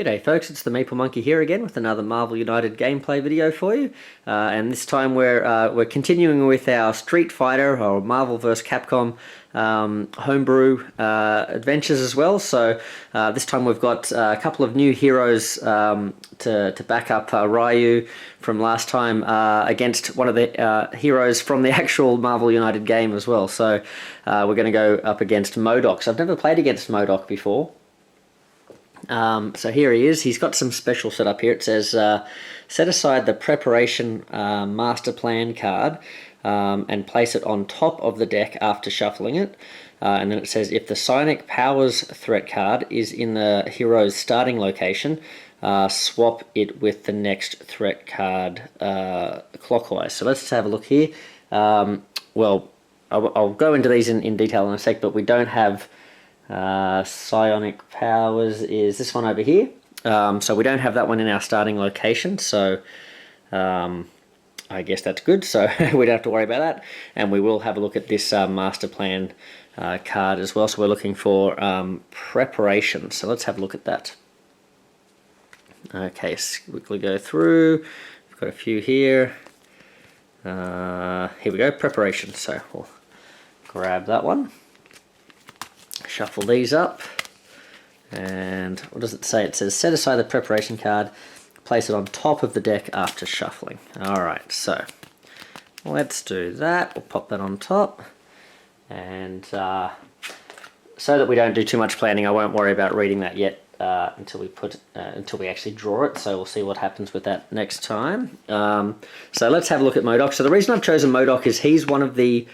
G'day folks, it's the Maple Monkey here again with another Marvel United gameplay video for you. And this time we're continuing with our Street Fighter or Marvel vs. Capcom homebrew adventures as well. So this time we've got a couple of new heroes to back up Ryu from last time against one of the heroes from the actual Marvel United game as well. So we're going to go up against M.O.D.O.K. So I've never played against M.O.D.O.K before. So here he is. He's got some special set up here. It says set aside the preparation master plan card and place it on top of the deck after shuffling it. And then it says if the psionic powers threat card is in the hero's starting location, swap it with the next threat card clockwise. So let's have a look here. Well, I'll go into these in detail in a sec, but we don't have psionic powers is this one over here. So we don't have that one in our starting location, so I guess that's good, so we don't have to worry about that. And we will have a look at this master plan card as well. So we're looking for preparation, so let's have a look at that. Okay, so quickly go through. We've got a few here. Here we go, preparation. So we'll grab that one. Shuffle these up, and what does it say? It says set aside the preparation card, place it on top of the deck after shuffling. Alright, so let's do that. We'll pop that on top, and so that we don't do too much planning, I won't worry about reading that yet until we actually draw it, so we'll see what happens with that next time. So let's have a look at M.O.D.O.K. So the reason I've chosen M.O.D.O.K is he's one of the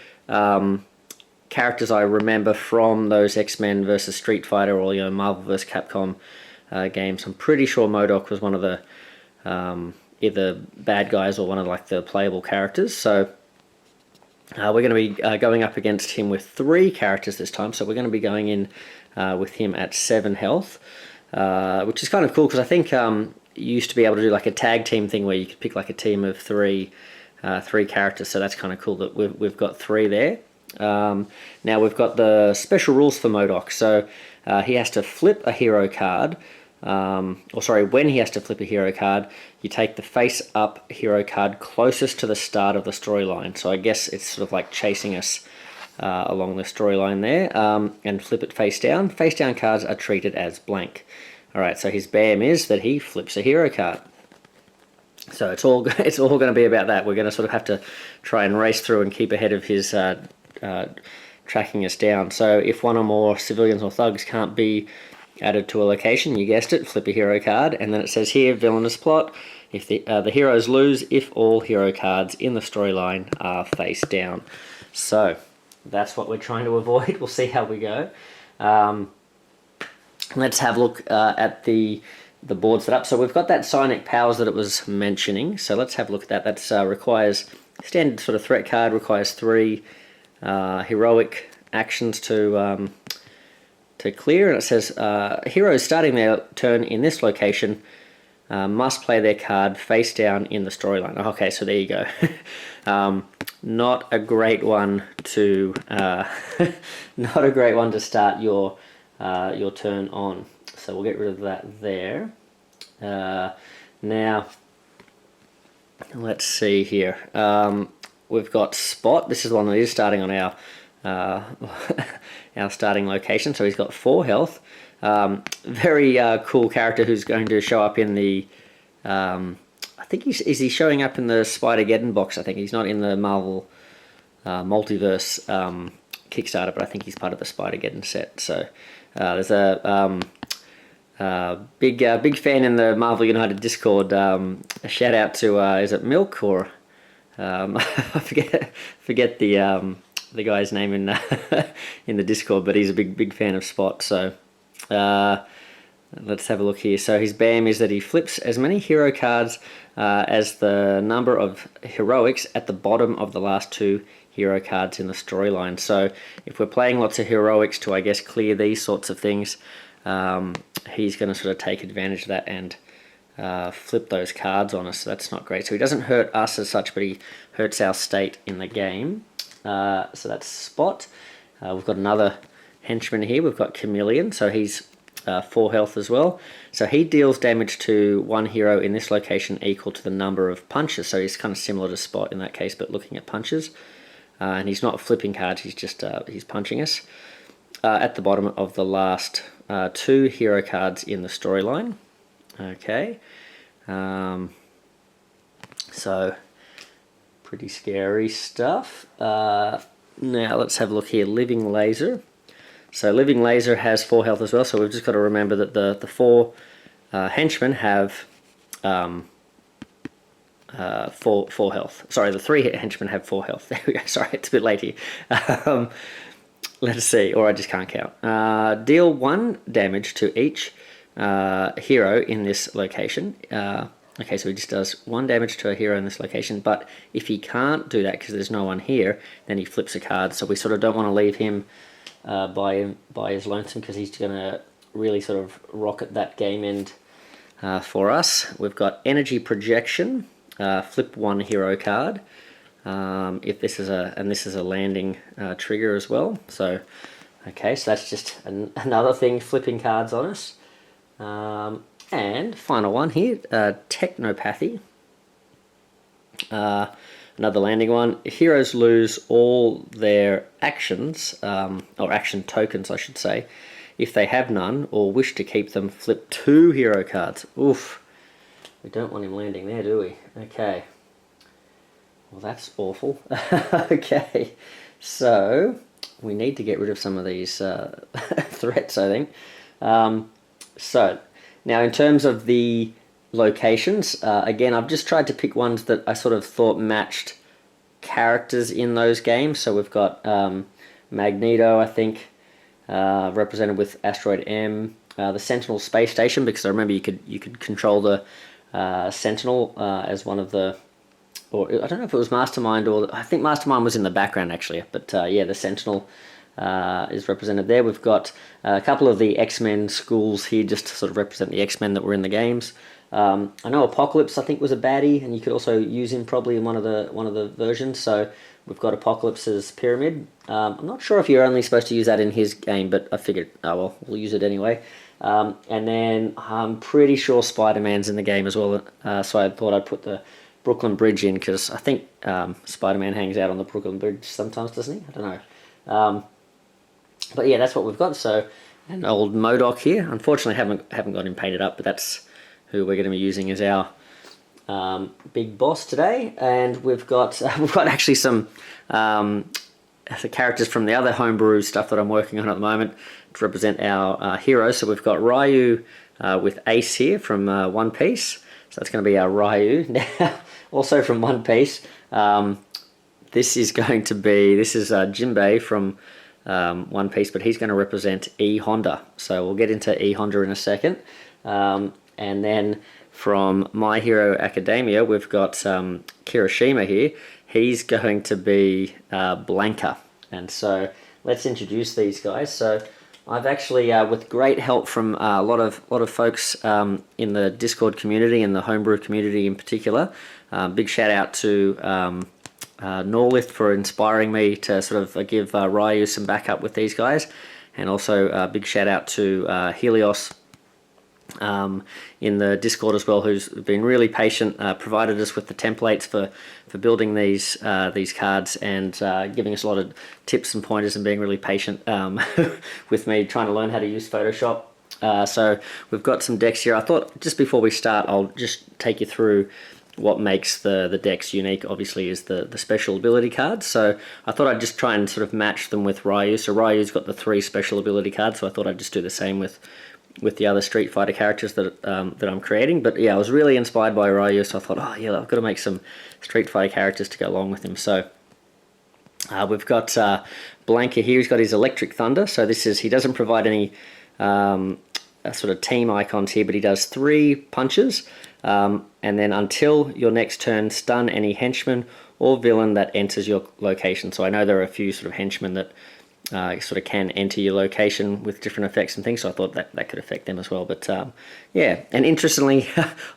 characters I remember from those X-Men versus Street Fighter or Marvel vs. Capcom games. I'm pretty sure M.O.D.O.K was one of the either bad guys or one of the playable characters. So we're going to be going up against him with 3 characters this time. So we're going to be going in with him at 7 health, which is kind of cool because I think you used to be able to do like a tag team thing where you could pick like a team of 3 characters. So that's kind of cool that we've got 3 there. Now we've got the special rules for M.O.D.O.K. So he has to flip a hero card, when he has to flip a hero card, you take the face-up hero card closest to the start of the storyline. So I guess it's sort of like chasing us along the storyline there, and flip it face down. Face down cards are treated as blank. Alright, so his BAM is that he flips a hero card. So it's all going to be about that. We're going to sort of have to try and race through and keep ahead of his tracking us down. So if one or more civilians or thugs can't be added to a location, you guessed it, flip a hero card. And then it says here, villainous plot, if the heroes lose if all hero cards in the storyline are face down. So that's what we're trying to avoid. We'll see how we go. Let's have a look at the board set up. So we've got that psionic powers that it was mentioning. So let's have a look at that. That's requires standard sort of threat card, requires 3 heroic actions to clear, and it says heroes starting their turn in this location must play their card face down in the storyline. Okay, so there you go. Not a great one to not a great one to start your turn on. So we'll get rid of that there. Now let's see here. We've got Spot. This is the one that is starting on our our starting location. So he's got 4 health. Very cool character who's going to show up in the. I think is he showing up in the Spider-Geddon box? I think he's not in the Marvel Multiverse Kickstarter, but I think he's part of the Spider-Geddon set. So there's a big fan in the Marvel United Discord. A shout out to is it Milk or? I forget the guy's name in in the Discord, but he's a big fan of Spot. So let's have a look here. So his BAM is that he flips as many hero cards as the number of heroics at the bottom of the last 2 hero cards in the storyline. So if we're playing lots of heroics to, I guess, clear these sorts of things, he's going to sort of take advantage of that and flip those cards on us. So that's not great. So he doesn't hurt us as such, but he hurts our state in the game. So that's Spot. We've got another henchman here. We've got Chameleon. So he's 4 health as well. So he deals damage to one hero in this location equal to the number of punches. So he's kind of similar to Spot in that case, but looking at punches. And he's not flipping cards, he's just he's punching us. At the bottom of the last 2 hero cards in the storyline. Okay. So, pretty scary stuff. Now let's have a look here. Living Laser. So Living Laser has 4 health as well, so we've just got to remember that the 4 henchmen have 4 health. Sorry, the 3 henchmen have 4 health. There we go. Sorry, it's a bit late here. Let's see, or I just can't count. Deal 1 damage to each hero in this location. Okay, so he just does 1 damage to a hero in this location, but if he can't do that because there's no one here, then he flips a card. So we sort of don't want to leave him by his lonesome, because he's going to really sort of rocket that game end for us. We've got Energy Projection, flip 1 hero card. If this is a landing trigger as well. So, okay, so that's just another thing flipping cards on us. And final one here, Technopathy. Another landing one. Heroes lose all their actions, or action tokens, I should say, if they have none or wish to keep them. Flip 2 hero cards. Oof. We don't want him landing there, do we? Okay. Well, that's awful. Okay. So, we need to get rid of some of these threats, I think. So, now in terms of the locations, again, I've just tried to pick ones that I sort of thought matched characters in those games. So we've got Magneto, I think, represented with Asteroid M, the Sentinel space station, because I remember you could control the Sentinel as one of the, or I don't know if it was Mastermind, or I think Mastermind was in the background actually, but yeah, the Sentinel is represented there. We've got a couple of the X-Men schools here just to sort of represent the X-Men that were in the games. I know Apocalypse, I think, was a baddie, and you could also use him probably in one of the versions. So we've got Apocalypse's pyramid. I'm not sure if you're only supposed to use that in his game, but I figured, oh well, we'll use it anyway. And then I'm pretty sure Spider-Man's in the game as well, so I thought I'd put the Brooklyn Bridge in, because I think Spider-Man hangs out on the Brooklyn Bridge sometimes, doesn't he? I don't know. But yeah, that's what we've got. So an old M.O.D.O.K here. Unfortunately, haven't got him painted up, but that's who we're going to be using as our big boss today. And we've got actually some characters from the other homebrew stuff that I'm working on at the moment to represent our heroes. So we've got Ryu with Ace here from One Piece. So that's going to be our Ryu. Now, also from One Piece, this is Jinbei from One Piece, but he's going to represent E Honda. So we'll get into E Honda in a second. And then from My Hero Academia, we've got Kirishima here. He's going to be Blanka. And so let's introduce these guys. So I've actually, with great help from a lot of folks in the Discord community and the homebrew community in particular, big shout out to Norrlyth for inspiring me to sort of give Ryu some backup with these guys, and also big shout out to Helios in the Discord as well, who's been really patient, provided us with the templates for building these cards, and giving us a lot of tips and pointers, and being really patient with me trying to learn how to use Photoshop. So we've got some decks here. I thought just before we start, I'll just take you through what makes the decks unique. Obviously is the special ability cards, so I thought I'd just try and sort of match them with Ryu. So Ryu's got the 3 special ability cards, so I thought I'd just do the same with the other Street Fighter characters that I'm creating. But yeah, I was really inspired by Ryu, so I thought, oh yeah, I've got to make some Street Fighter characters to go along with him. So we've got Blanka here. He's got his Electric Thunder. So he doesn't provide any sort of team icons here, but he does 3 punches, and then until your next turn, stun any henchman or villain that enters your location. So I know there are a few sort of henchmen that sort of can enter your location with different effects and things, so I thought that could affect them as well. But yeah, and interestingly,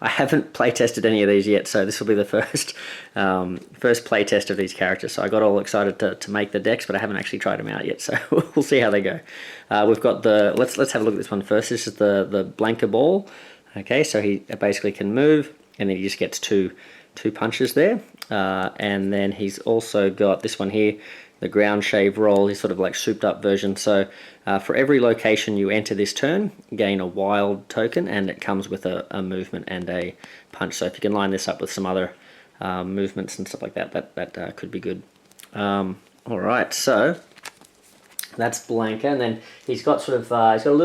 I haven't play tested any of these yet, so this will be the first play test of these characters. So I got all excited to make the decks, but I haven't actually tried them out yet, so we'll see how they go. We've got let's have a look at this one first. This is the Blanka ball. Okay, so he basically can move, and then he just gets two punches there, and then he's also got this one here, the ground shave roll. He's sort of like souped up version. So for every location you enter this turn, gain a wild token, and it comes with a movement and a punch. So if you can line this up with some other movements and stuff like that, that could be good. All right, so that's Blanka, and then he's got sort of he's got a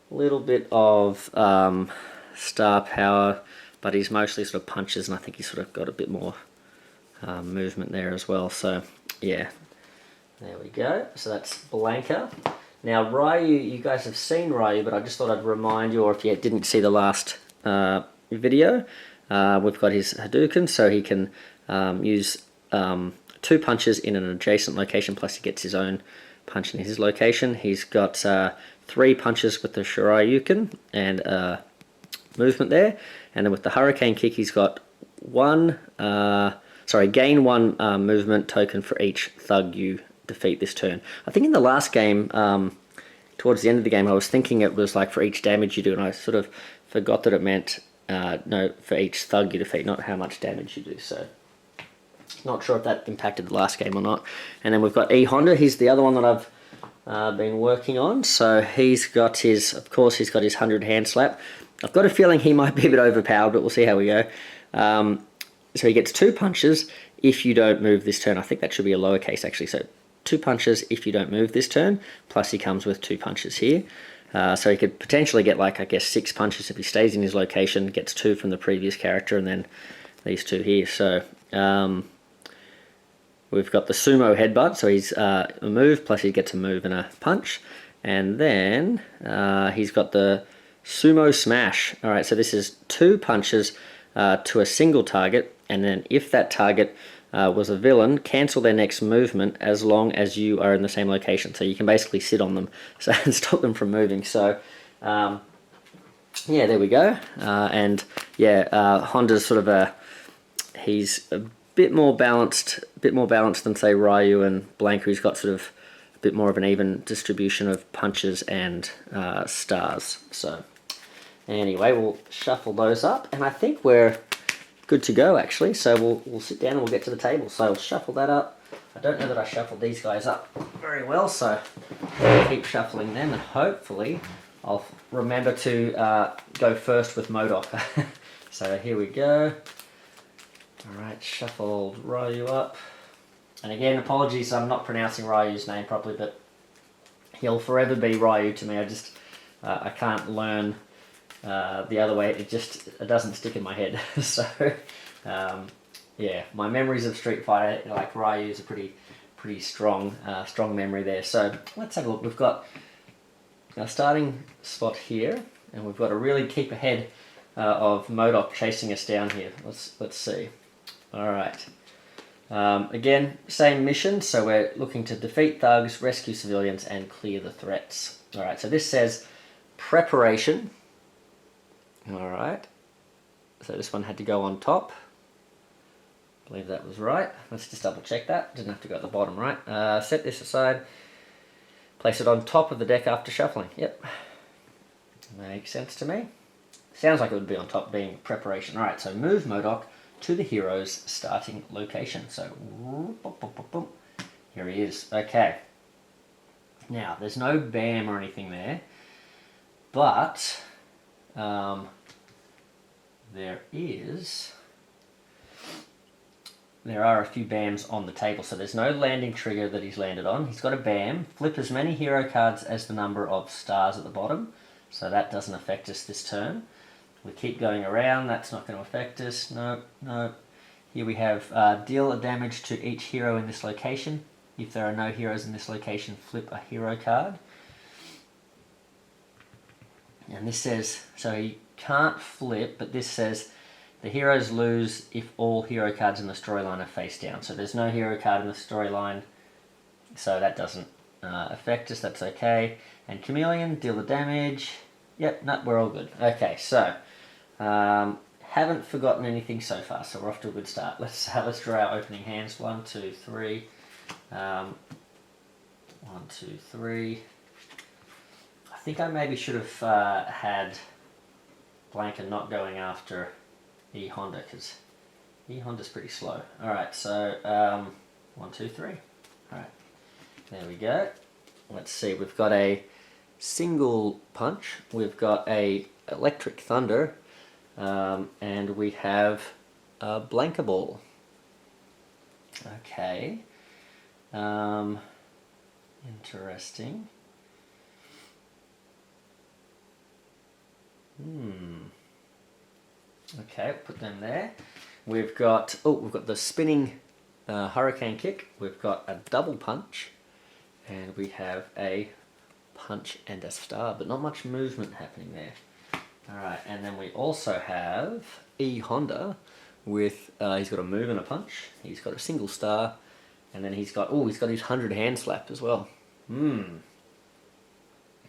little bit of star power, but he's mostly sort of punches, and I think he's sort of got a bit more movement there as well. So yeah, there we go. So that's Blanka. Now Ryu, you guys have seen Ryu, but I just thought I'd remind you, or if you didn't see the last video, we've got his Hadouken, so he can use 2 punches in an adjacent location, plus he gets his own punch in his location. He's got 3 punches with the Shoryuken and movement there, and then with the Hurricane Kick he's got gain 1 movement token for each thug you defeat this turn. I think in the last game, towards the end of the game, I was thinking it was like for each damage you do, and I sort of forgot that it meant no, for each thug you defeat, not how much damage you do. So not sure if that impacted the last game or not. And then we've got E Honda. He's the other one that I've been working on. So he's got his 100 hand slap. I've got a feeling he might be a bit overpowered, but we'll see how we go. So he gets 2 punches if you don't move this turn. I think that should be a lowercase actually. So 2 punches if you don't move this turn, plus he comes with 2 punches here. So he could potentially get, like, I guess 6 punches if he stays in his location, gets 2 from the previous character, and then these 2 here. So we've got the Sumo Headbutt, so he's a move, plus he gets a move and a punch. And then he's got the Sumo Smash. Alright, so this is 2 punches to a single target, and then if that target was a villain, cancel their next movement as long as you are in the same location. So you can basically sit on them so and stop them from moving. So yeah, there we go. And yeah, Honda's sort of he's a bit more balanced than say Ryu and Blanka, who's got sort of a bit more of an even distribution of punches and stars. So anyway, we'll shuffle those up, and I think we're good to go actually. So we'll sit down and we'll get to the table. So I'll shuffle that up. I don't know that I shuffled these guys up very well, so I'll keep shuffling them, and hopefully I'll remember to go first with M.O.D.O.K. So here we go. Alright, shuffled Ryu up. And again, apologies, I'm not pronouncing Ryu's name properly, but he'll forever be Ryu to me. I can't learn the other way. It doesn't stick in my head. So yeah, my memories of Street Fighter, like Ryu, is a pretty strong memory there. So let's have a look. We've got our starting spot here, and we've got to really keep ahead of M.O.D.O.K chasing us down here. Let's see. All right. Again, same mission. So we're looking to defeat thugs, rescue civilians, and clear the threats. All right. So this says preparation. All right. So this one had to go on top. I believe that was right. Let's just double check that. Didn't have to go at the bottom, right? Set this aside. Place it on top of the deck after shuffling. Yep. Makes sense to me. Sounds like it would be on top, being preparation. All right, so move M.O.D.O.K to the hero's starting location. So, here he is. Okay. Now, there's no BAM or anything there, but there are a few BAMs on the table. So there's no landing trigger that he's landed on. He's got a BAM. Flip as many hero cards as the number of stars at the bottom. So that doesn't affect us this turn. We keep going around. That's not going to affect us. No. Here we have deal a damage to each hero in this location. If there are no heroes in this location, flip a hero card. And this says, so you can't flip, but this says the heroes lose if all hero cards in the storyline are face down. So there's no hero card in the storyline, so that doesn't Effectus, that's okay. And Chameleon, deal the damage. Yep, no, we're all good. Okay, so haven't forgotten anything so far, so we're off to a good start. Let's draw our opening hands. 1, 2, 3. 1, 2, 3. I think I maybe should have had Blanka not going after E Honda, because E Honda's pretty slow. Alright, so 1, 2, 3. Alright, there we go. Let's see, we've got a single punch, we've got a electric thunder, and we have a Blanka ball. Okay, interesting. Okay, put them there. We've got the spinning hurricane kick. We've got a double punch, and we have a punch and a star, but not much movement happening there. All right, and then we also have E Honda with he's got a move and a punch. He's got a single star, and then he's got his 100 hand slap as well.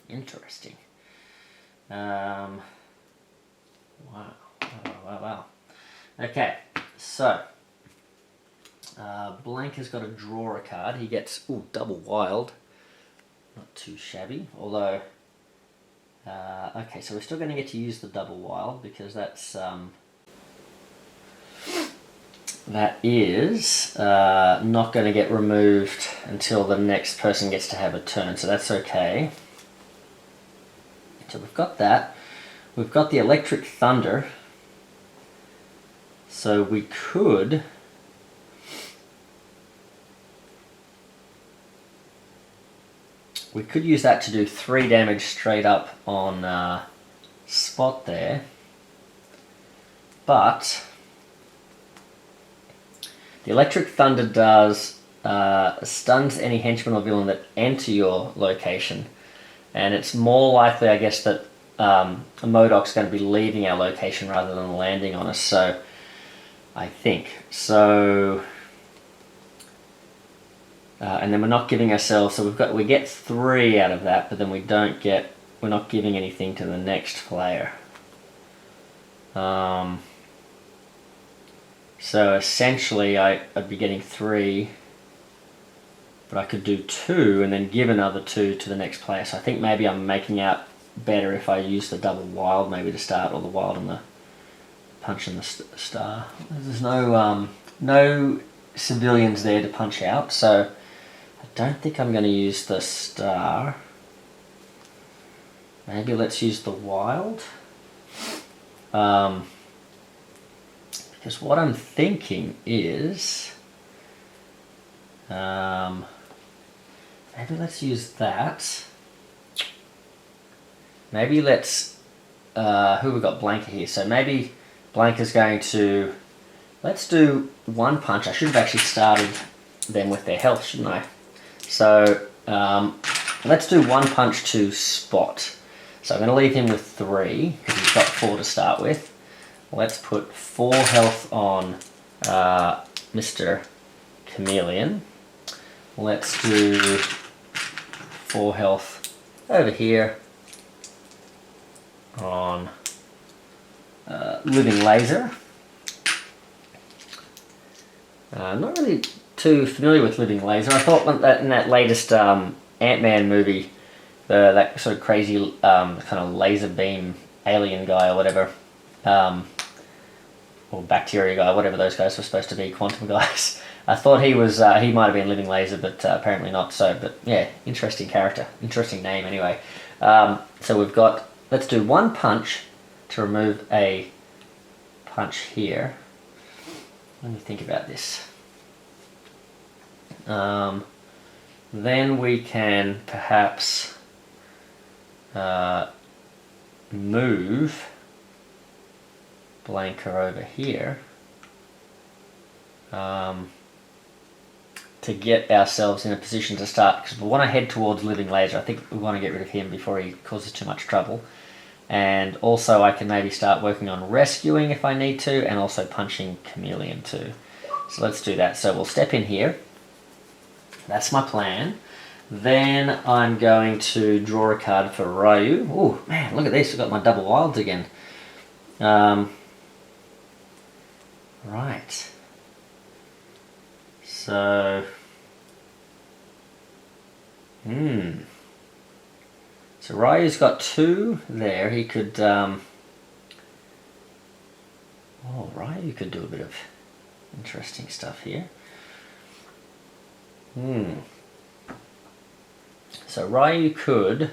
Interesting. Wow. Okay, so Blanka's got to draw a card. He gets double wild. Not too shabby, although okay, so we're still going to get to use the double wild because that's that is not going to get removed until the next person gets to have a turn, so that's okay. So we've got that. We've got the electric thunder, so we could use that to do 3 damage straight up on Spot there, but the electric thunder does stuns any henchman or villain that enter your location, and it's more likely, I guess, that M.O.D.O.K's going to be leaving our location rather than landing on us, so I think. So, and then we're not giving ourselves, so we get 3 out of that, but then we're not giving anything to the next player. So essentially I'd be getting 3, but I could do 2 and then give another 2 to the next player. So I think maybe I'm making out better if I use the double wild maybe to start, or the wild and the punch and the star. There's no civilians there to punch out, so I don't think I'm going to use the star. Maybe let's use the wild. Because what I'm thinking is maybe let's use that. Maybe let's who we got Blanka here, so maybe Blanka's going to, let's do 1 punch. I should have actually started them with their health, shouldn't I? So let's do 1 punch to Spot. So I'm going to leave him with 3 because he's got 4 to start with. Let's put 4 health on Mr. Chameleon. Let's do 4 health over here on Living Laser. Not really too familiar with Living Laser. I thought that in that latest Ant-Man movie, that sort of crazy kind of laser beam alien guy or whatever, or bacteria guy, whatever those guys were supposed to be, quantum guys. I thought he was he might have been Living Laser, but apparently not so. But yeah, interesting character, interesting name anyway. So we've got, let's do 1 punch to remove a punch here. Let me think about this. Then we can perhaps move Blanka over here to get ourselves in a position to start, because we want to head towards Living Laser. I think we want to get rid of him before he causes too much trouble. And also I can maybe start working on rescuing if I need to, and also punching Chameleon too. So let's do that. So we'll step in here. That's my plan. Then I'm going to draw a card for Ryu. Oh man, look at this, I've got my double wilds again. Right. So... So Ryu's got 2 there. He could... Oh, Ryu could do a bit of interesting stuff here. So Ryu could...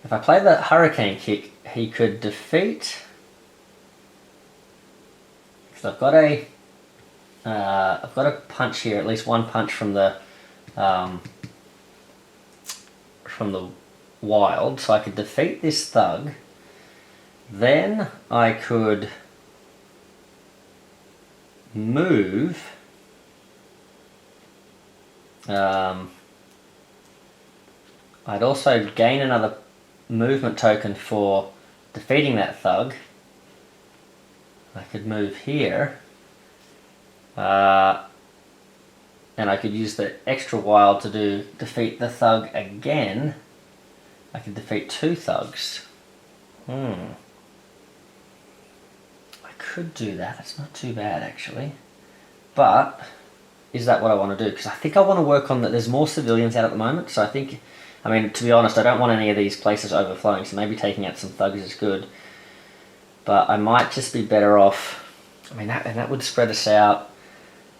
If I play the Hurricane Kick, he could defeat... Because I've got a punch here, at least one punch from the wild, so I could defeat this thug. Then I could move. I'd also gain another movement token for defeating that thug. I could move here. And I could use the extra wild to defeat the thug again. I could defeat 2 thugs. I could do that. That's not too bad, actually. But is that what I want to do? Because I think I want to work on that. There's more civilians out at the moment, so I think, I mean, to be honest, I don't want any of these places overflowing, so maybe taking out some thugs is good. But I might just be better off. I mean, that would spread us out.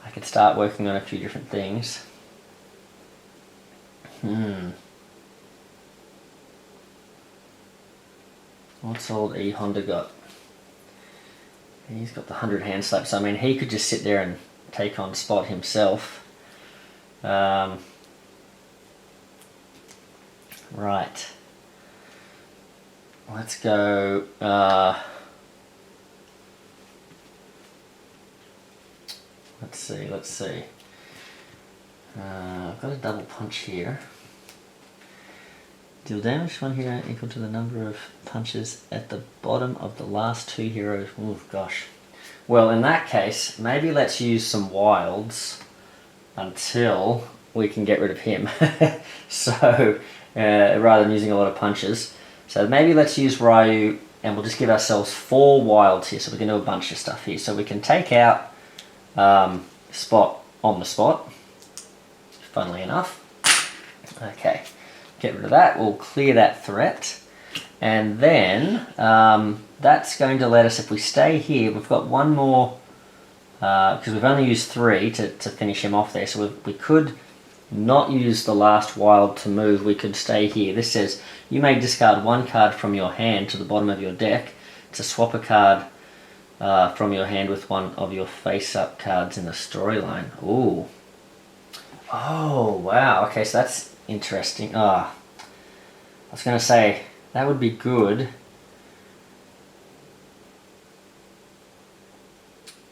I could start working on a few different things. What's old E. Honda got? He's got the 100 hand slaps. I mean, he could just sit there and take on Spot himself. Right. Let's go... Let's see. I've got a double punch here. Deal damage to one hero equal to the number of punches at the bottom of the last 2 heroes. Oh gosh. Well, in that case, maybe let's use some wilds until we can get rid of him. So, rather than using a lot of punches. So maybe let's use Ryu and we'll just give ourselves 4 wilds here. So we can do a bunch of stuff here. So we can take out Spot on the spot, funnily enough. Okay, get rid of that, we'll clear that threat, and then that's going to let us, if we stay here, we've got one more, because we've only used 3 to finish him off there, so we could not use the last wild to move, we could stay here. This says, you may discard 1 card from your hand to the bottom of your deck to swap a card from your hand with one of your face-up cards in the storyline. Ooh. Oh, wow. Okay, so that's interesting. I was going to say, that would be good.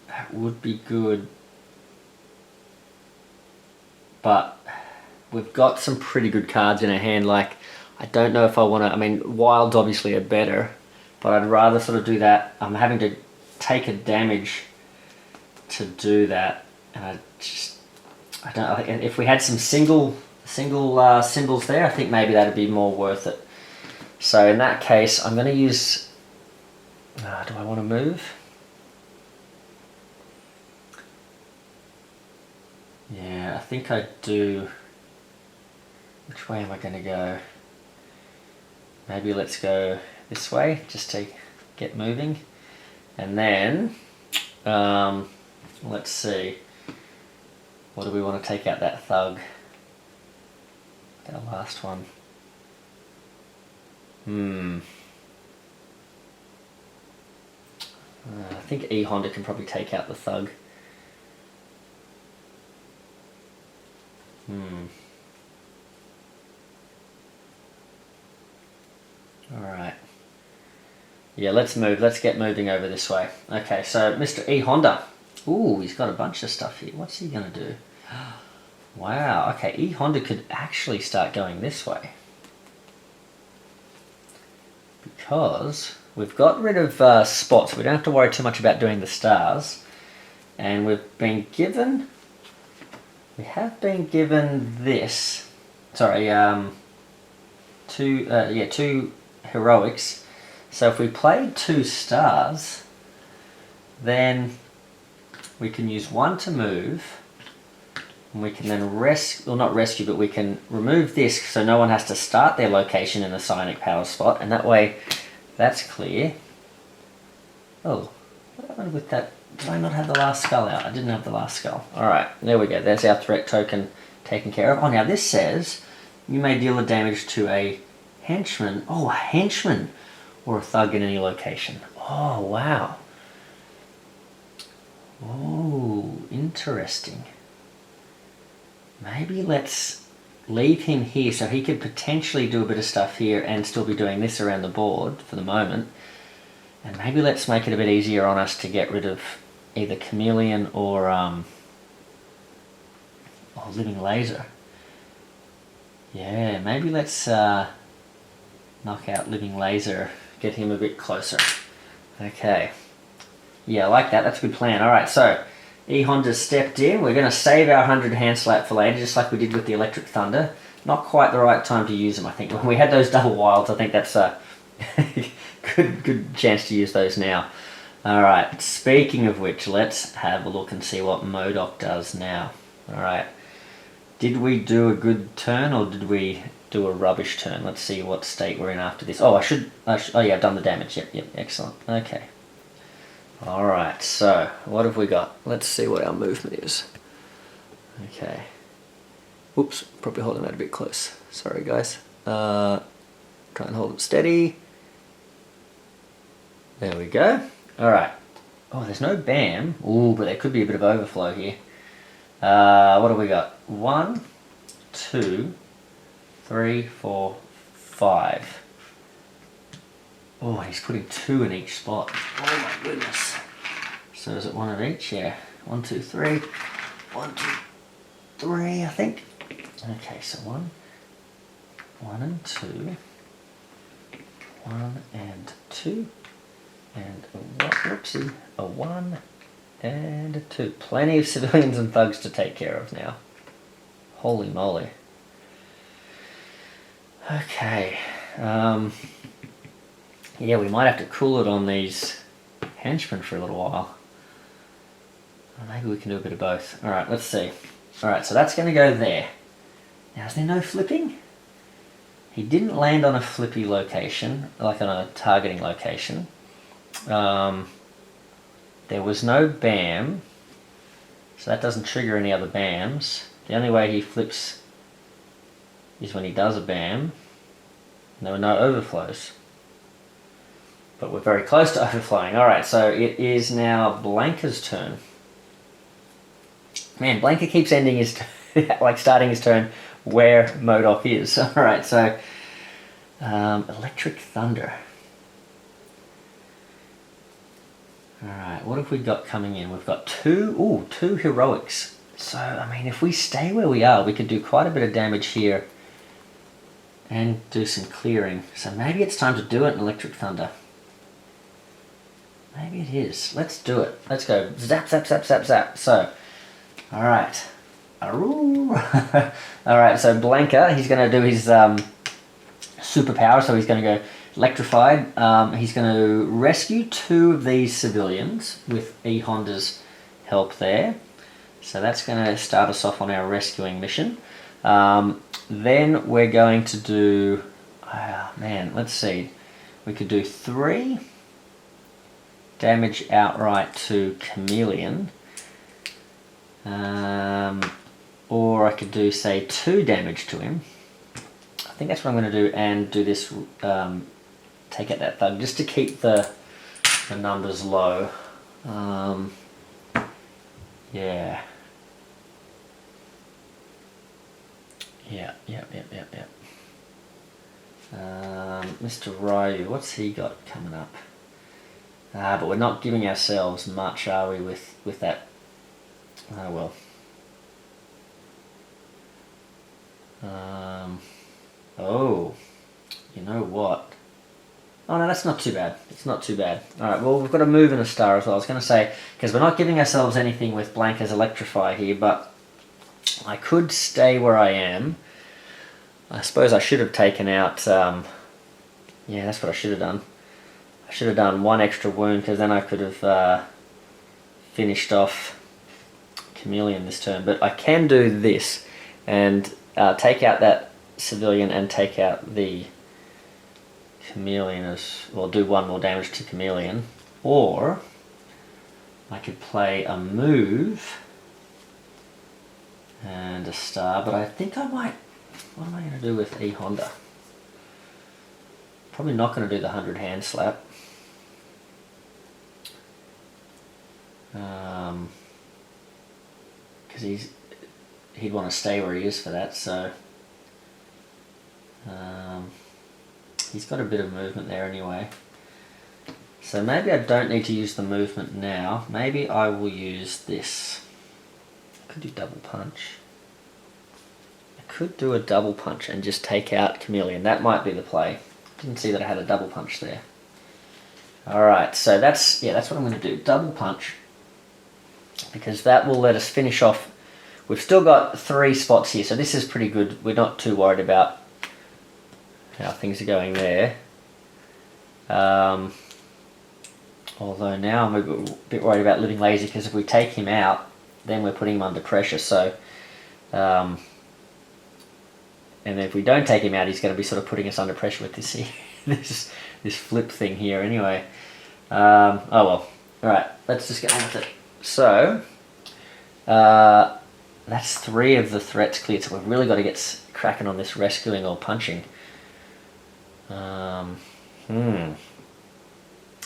That would be good. But we've got some pretty good cards in our hand. Like, I don't know if I want to... I mean, wilds obviously are better, but I'd rather sort of do that. I'm having to take a damage to do that, and I don't. If we had some single symbols there, I think maybe that'd be more worth it. So in that case, I'm going to use. Do I want to move? Yeah, I think I do. Which way am I going to go? Maybe let's go this way, just to get moving. And then, let's see, what do we want to take out that thug? That last one. I think E. Honda can probably take out the thug. Alright. Yeah, let's move. Let's get moving over this way. Okay, so Mr. E. Honda. Ooh, he's got a bunch of stuff here. What's he going to do? Wow, okay, E. Honda could actually start going this way. Because we've got rid of spots. We don't have to worry too much about doing the stars. And we have been given this sorry, two heroics. So if we played 2 stars, then we can use 1 to move, and we can then not rescue, but we can remove this so no one has to start their location in a psionic power spot, and that way that's clear. Oh, what happened with that? Did I not have the last skull out? I didn't have the last skull. Alright, there we go. There's our threat token taken care of. Oh, now this says you may deal the damage to a henchman. Oh, a henchman or a thug in any location. Oh, wow. Oh, interesting. Maybe let's leave him here so he could potentially do a bit of stuff here and still be doing this around the board for the moment. And maybe let's make it a bit easier on us to get rid of either Chameleon or Living Laser. Yeah, maybe let's knock out Living Laser, get him a bit closer. Okay. Yeah, I like that. That's a good plan. Alright, so E Honda's stepped in. We're going to save our 100 hand slap for later, just like we did with the Electric Thunder. Not quite the right time to use them, I think. When we had those double wilds, I think that's a good chance to use those now. Alright, speaking of which, let's have a look and see what M.O.D.O.K does now. Alright. Did we do a good turn or did we do a rubbish turn? Let's see what state we're in after this. Oh, oh yeah, I've done the damage. Yep, excellent. Okay. Alright, so what have we got? Let's see what our movement is. Okay. Whoops, probably holding that a bit close. Sorry guys. Try and hold it steady. There we go. Alright. Oh, there's no BAM. Ooh, but there could be a bit of overflow here. What have we got? 1, 2, 3, 4, 5. Oh, he's putting 2 in each spot. Oh my goodness. So is it 1 of each? Yeah. 1, 2, 3. 1, 2, 3, I think. Okay, so 1 and 2. 1 and 2. And whoopsie, a 1 and a 2. Plenty of civilians and thugs to take care of now. Holy moly. Okay. Yeah, we might have to cool it on these henchmen for a little while. Or maybe we can do a bit of both. Alright, let's see. Alright, so that's going to go there. Now, is there no flipping? He didn't land on a flippy location, like on a targeting location. There was no BAM, so that doesn't trigger any other BAMs. The only way he flips is when he does a BAM. And there were no overflows. But we're very close to overflowing. Alright, so it is now Blanka's turn. Man, Blanka keeps ending his like starting his turn where M.O.D.O.K is. Alright, so Electric Thunder. Alright, what have we got coming in? We've got 2 heroics. So, I mean, if we stay where we are, we could do quite a bit of damage here and do some clearing. So maybe it's time to do it in Electric Thunder. Maybe it is. Let's do it. Let's go. Zap, zap, zap, zap, zap. So, alright. Alright, so Blanka, he's going to do his superpower, so he's going to go electrified. He's going to rescue 2 of these civilians with E Honda's help there. So that's going to start us off on our rescuing mission. Then we're going to do, man, let's see. We could do 3 damage outright to Chameleon. Or I could do, say, 2 damage to him. I think that's what I'm going to do, and do this, take out that thug, just to keep the numbers low. Yeah. Yeah. Mr. Ryu, what's he got coming up? But we're not giving ourselves much, are we, with that? Oh well. Oh, you know what? Oh no, that's not too bad. It's not too bad. Alright, well we've got a move and a star as well. I was going to say, because we're not giving ourselves anything with Blanka's Electrify here, but I could stay where I am. I suppose I should have taken out, yeah, that's what I should have done. I should have done one extra wound, because then I could have finished off Chameleon this turn. But I can do this and take out that civilian and take out the Chameleon as well, do one more damage to Chameleon. Or I could play a move and a star, but I think I might, what am I going to do with E Honda? Probably not going to do the 100 hand slap. Because he'd want to stay where he is for that, so he's got a bit of movement there anyway. So maybe I don't need to use the movement now. Maybe I will use this. I could do double punch. I could do a double punch and just take out Chameleon. That might be the play. Didn't see that I had a double punch there. Alright, so that's what I'm going to do. Double punch. Because that will let us finish off. We've still got 3 spots here, so this is pretty good. We're not too worried about how things are going there. Although now I'm a bit worried about living lazy, because if we take him out, then we're putting him under pressure. So, and if we don't take him out, he's going to be sort of putting us under pressure with this this flip thing here. Anyway, oh well. All right, let's just get on with it. So, that's 3 of the threats cleared. So we've really got to get cracking on this rescuing or punching.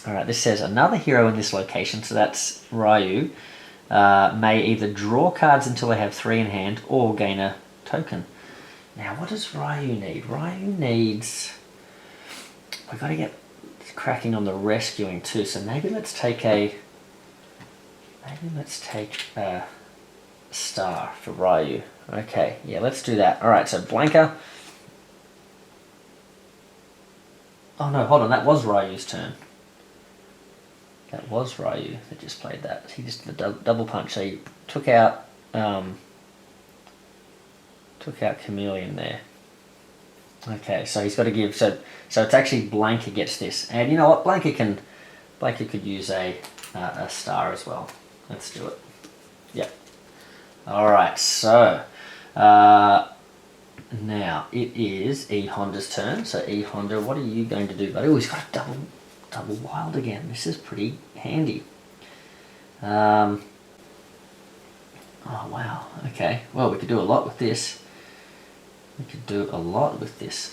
Alright, this says another hero in this location, so that's Ryu, may either draw cards until they have 3 in hand or gain a token. Now, what does Ryu need? Ryu needs... We've got to get cracking on the rescuing too, so maybe let's take a... Maybe let's take a star for Ryu. Okay, yeah, let's do that. Alright, so Blanka... Oh no, hold on, that was Ryu's turn. That was Ryu that just played that. He just did the double punch. So he took out Chameleon there. Okay, so he's got to give. So it's actually Blanka gets this, and you know what? Blanka could use a star as well. Let's do it. Yep. All right. So now it is E Honda's turn. So E Honda, what are you going to do, buddy? Oh, he's got a double wild again. This is pretty handy. Oh wow, okay. Well, we could do a lot with this.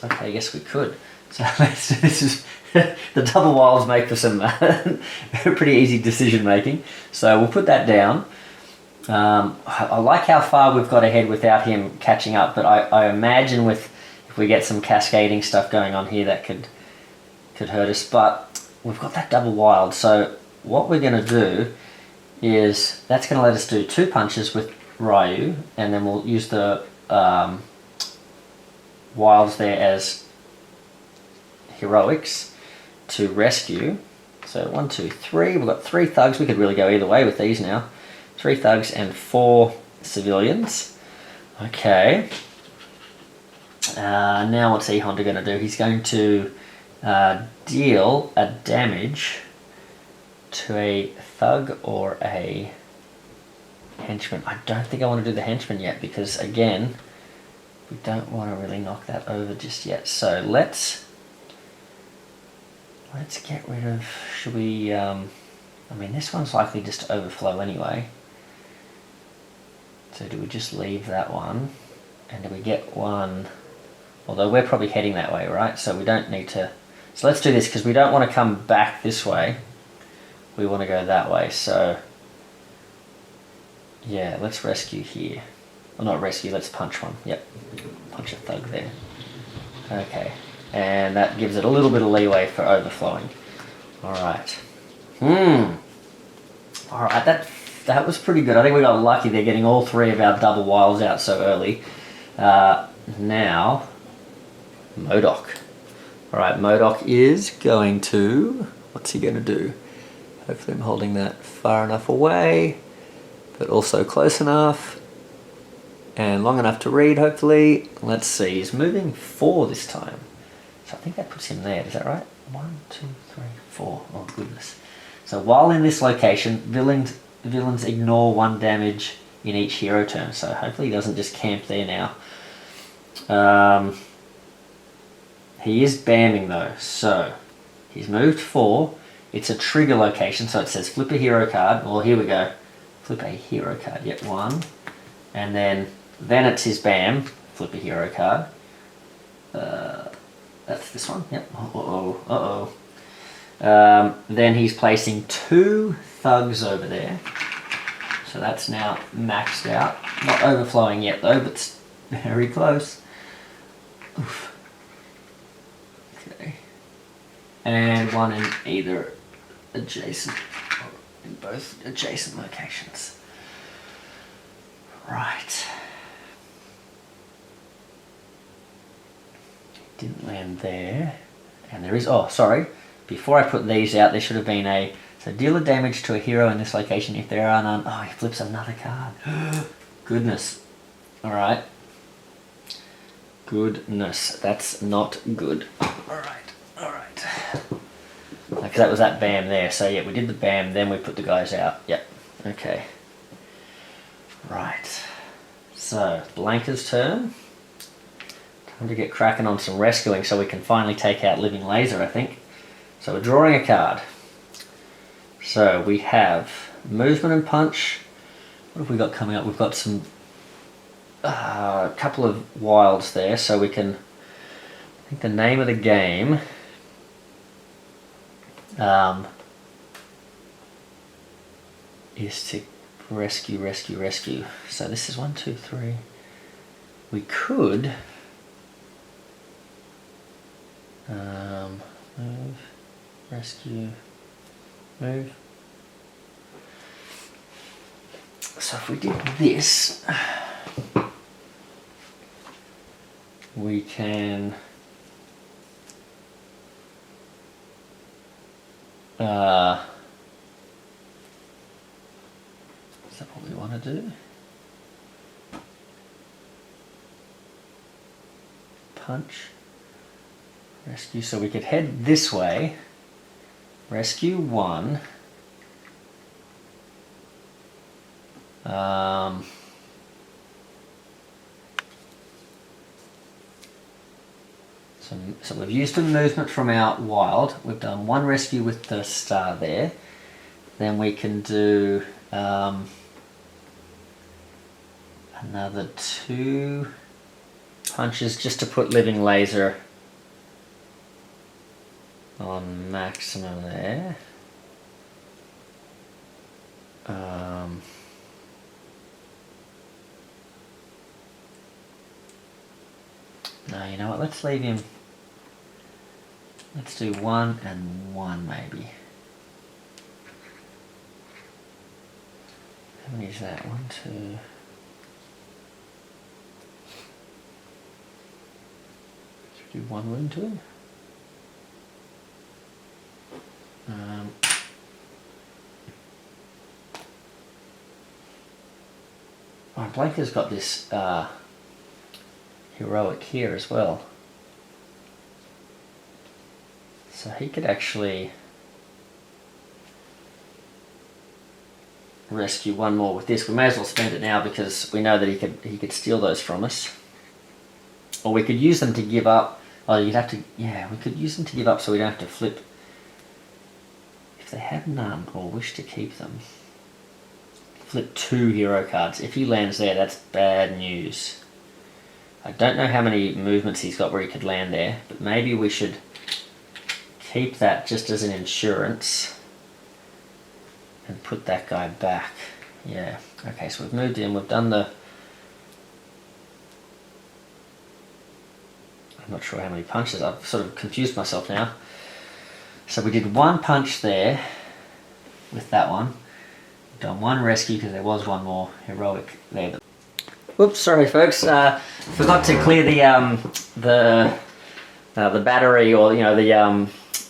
Okay, yes we could. So this is the double wilds make for some pretty easy decision making. So we'll put that down. I like how far we've got ahead without him catching up, but I imagine if we get some cascading stuff going on here, that could hurt us. But we've got that double wild, so what we're going to do is that's going to let us do 2 punches with Ryu, and then we'll use the wilds there as heroics to rescue. So 1, 2, 3. We've got 3 thugs. We could really go either way with these now. 3 thugs and 4 civilians. Okay. Now what's E Honda going to do? He's going to deal a damage to a thug or a henchman. I don't think I want to do the henchman yet, because again, we don't want to really knock that over just yet. So let's get rid of, should we, I mean this one's likely just to overflow anyway. So do we just leave that one? And do we get one, although we're probably heading that way, right? So we don't need to, so let's do this, because we don't want to come back this way. We want to go that way, so yeah, let's rescue here. Well, not rescue, let's punch one. Yep, punch a thug there. Okay, and that gives it a little bit of leeway for overflowing. Alright. Alright, that was pretty good. I think we got lucky there, getting all 3 of our double wilds out so early. Now, M.O.D.O.K. Alright, M.O.D.O.K is going to... What's he going to do? Hopefully I'm holding that far enough away, but also close enough. and long enough to read, hopefully. Let's see, he's moving 4 this time. So I think that puts him there, is that right? 1, 2, 3, 4. Oh goodness. So while in this location, villains ignore 1 damage in each hero turn. So hopefully he doesn't just camp there now. He is bamming though, so he's moved 4. It's a trigger location, so it says flip a hero card. Well, here we go. Flip a hero card, yep, 1. And then it's his bam, flip a hero card. That's this one, yep, then he's placing 2 thugs over there. So that's now maxed out. Not overflowing yet though, but it's very close. Oof. Okay. And 1 in either adjacent, or in both adjacent locations. Right. Didn't land there. And there is, oh sorry, before I put these out there should have been a, so deal a damage to a hero in this location if there are none. Oh, he flips another card. Goodness. Alright. Goodness, that's not good. Alright. Because that was that bam there. So yeah, we did the bam, then we put the guys out. Yep. Okay. Right. So, Blanka's turn. Time to get cracking on some rescuing so we can finally take out Living Laser, I think. So we're drawing a card. So we have movement and punch. What have we got coming up? We've got some couple of wilds there, so we can, I think the name of the game is to rescue. So this is 1, 2, 3. We could move, rescue, move. So if we did this, we can is that what we want to do? Punch, rescue, so we could head this way, rescue 1, so we've used the movement from our wild. We've done 1 rescue with the star there. Then we can do another 2 punches just to put Living Laser on maximum there. No, you know what, let's leave him. Let's do 1 and 1 maybe. How many is that? 1, 2. Should we do 1 wound to him? Oh, Blanka's got this heroic here as well. So he could actually rescue 1 more with this. We may as well spend it now because we know that he could steal those from us. Or we could use them to give up. Oh, you'd have to, yeah, we could use them to give up so we don't have to flip. If they have none or wish to keep them, flip 2 hero cards. If he lands there, that's bad news. I don't know how many movements he's got where he could land there, but maybe we should keep that just as an insurance and put that guy back. Yeah, okay, so we've moved in, we've done the... I'm not sure how many punches, I've sort of confused myself now. So we did 1 punch there with that one. We've done 1 rescue because there was 1 more heroic there. Whoops, sorry folks, forgot to clear the battery, or you know, the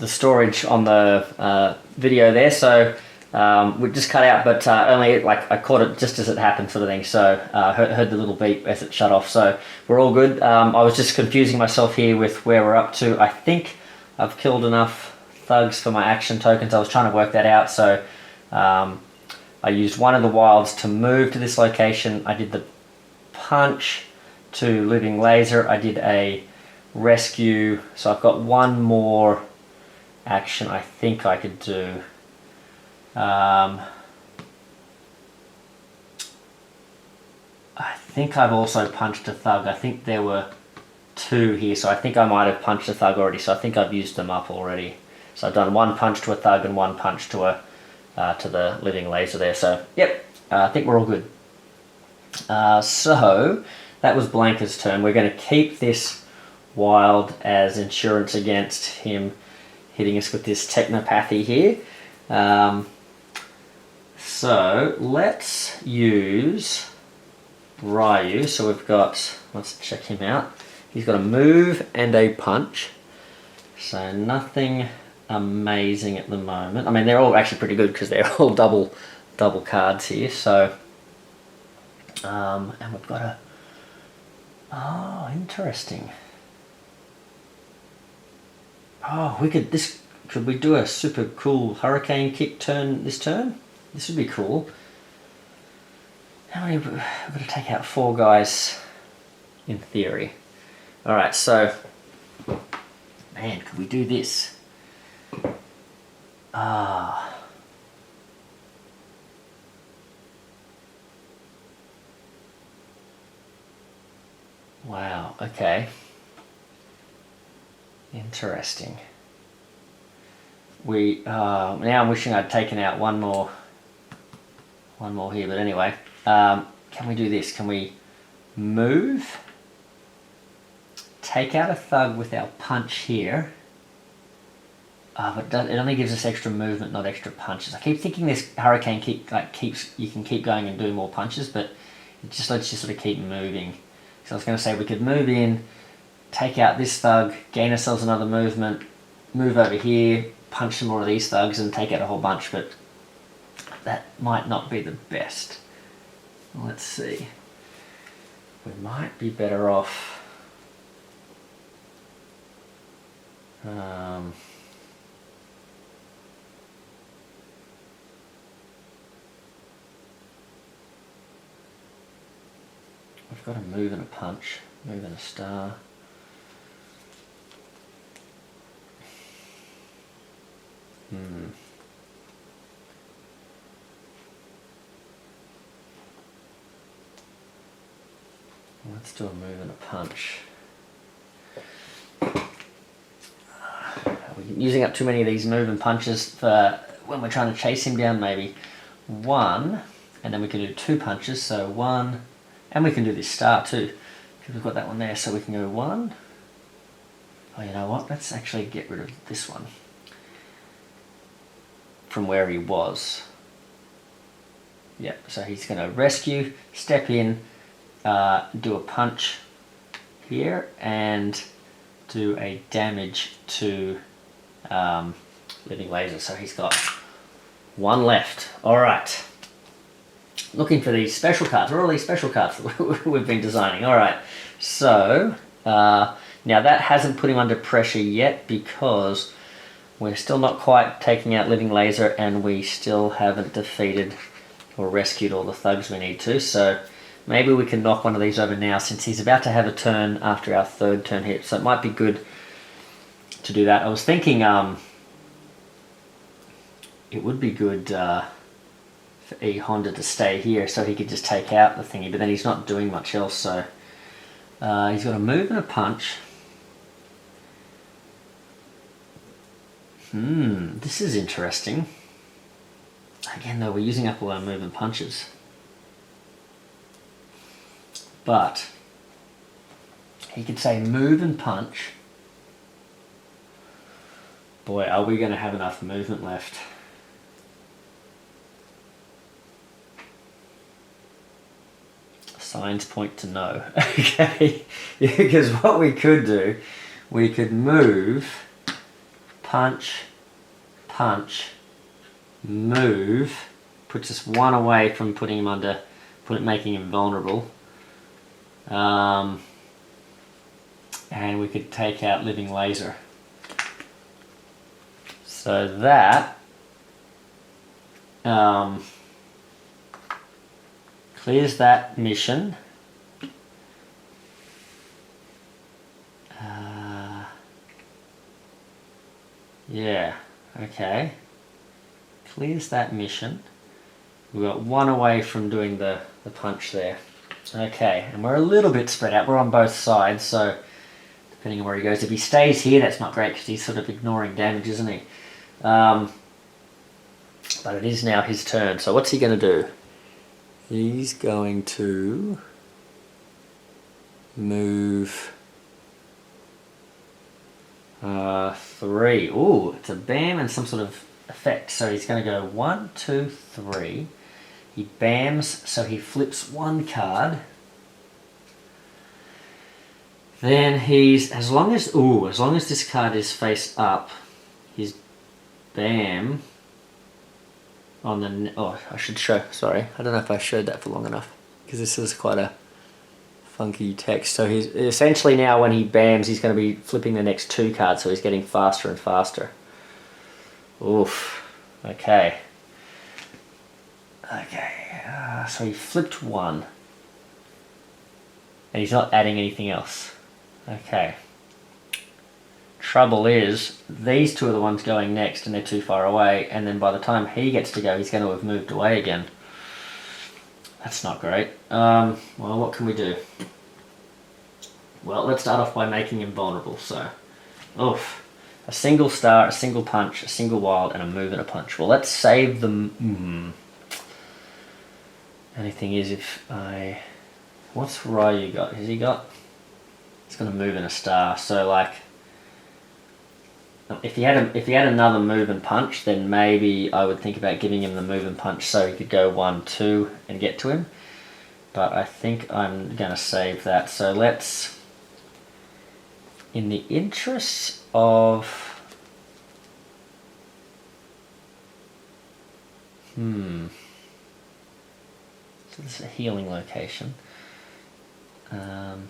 storage on the video there. So we just cut out, but only like I caught it just as it happened, sort of thing. So heard the little beep as it shut off. So we're all good. I was just confusing myself here with where we're up to. I think I've killed enough thugs for my action tokens. I was trying to work that out. So I used one of the wilds to move to this location. I did the punch to living laser. I did a rescue. So I've got one more action I think I could do. I think I've also punched a thug. I think there were 2 here, so I think I might have punched a thug already, so I think I've used them up already. So I've done 1 punch to a thug and 1 punch to a to the living laser there. So yep, I think we're all good. So that was Blanka's turn. We're going to keep this wild as insurance against him hitting us with this technopathy here. So let's use Ryu. So we've got, let's check him out. He's got a move and a punch. So nothing amazing at the moment. I mean, they're all actually pretty good because they're all double cards here. So, and we've got a, oh, interesting. Oh, could we do a super cool hurricane kick turn this turn? This would be cool. How many, we've got to take out 4 guys in theory. Alright, so, man, could we do this? Ah. Wow, okay. Interesting. Now I'm wishing I'd taken out one more here, but anyway. Can we do this? Can we move? Take out a thug with our punch here. But it only gives us extra movement, not extra punches. I keep thinking this hurricane kick you can keep going and do more punches, but it just lets you sort of keep moving. So I was going to say we could move in, take out this thug, gain ourselves another movement, move over here, punch some more of these thugs and take out a whole bunch, but that might not be the best. Let's see. We might be better off. We've got a move and a punch, move and a star. Let's do a move and a punch. Are we using up too many of these move and punches for when we're trying to chase him down? Maybe 1, and then we can do 2 punches, so 1, and we can do this star too, because we've got that one there, so we can go 1. Oh, you know what, let's actually get rid of this one from where he was. Yep, so he's going to rescue, step in, do a punch here, and do a damage to living laser. So he's got 1 left. Alright. Looking for these special cards. Where are all these special cards that we've been designing? Alright, so now that hasn't put him under pressure yet because we're still not quite taking out living laser and we still haven't defeated or rescued all the thugs we need to. So maybe we can knock one of these over now since he's about to have a turn after our 3rd turn hit. So it might be good to do that. I was thinking it would be good for E Honda to stay here so he could just take out the thingy, but then he's not doing much else. So he's got a move and a punch. This is interesting. Again though, we're using up all our move and punches. But he could say move and punch. Boy, are we going to have enough movement left? Signs point to no. Okay, because what we could do, we could move, punch, punch, move, puts us one away from putting him under, making him vulnerable. And we could take out Living Laser. So that clears that mission. Yeah, okay. Clears that mission. We've got one away from doing the punch there. Okay, and we're a little bit spread out. We're on both sides, so depending on where he goes. If he stays here, that's not great because he's sort of ignoring damage, isn't he? But it is now his turn. So what's he going to do? He's going to move 3. Ooh, it's a bam and some sort of effect. So he's going to go 1, 2, 3. He bams, so he flips 1 card. Then he's, as long as this card is face up, his bam on the, I should show, sorry, I don't know if I showed that for long enough, because this is quite a funky text. So he's, essentially now when he bams, he's going to be flipping the next 2 cards, so he's getting faster and faster. Oof, okay. Okay, so he flipped 1, and he's not adding anything else. Okay. Trouble is, these 2 are the ones going next, and they're too far away, and then by the time he gets to go, he's going to have moved away again. That's not great. Well, what can we do? Well, let's start off by making him vulnerable, so... Oof. A single star, a single punch, a single wild, and a move and a punch. Well, let's save them... Only thing is, if I... What's Ryu got? Has he got... He's going to move in a star, so like... If he had another move and punch, then maybe I would think about giving him the move and punch so he could go 1, 2 and get to him. But I think I'm going to save that. So let's... In the interests of... So this is a healing location. In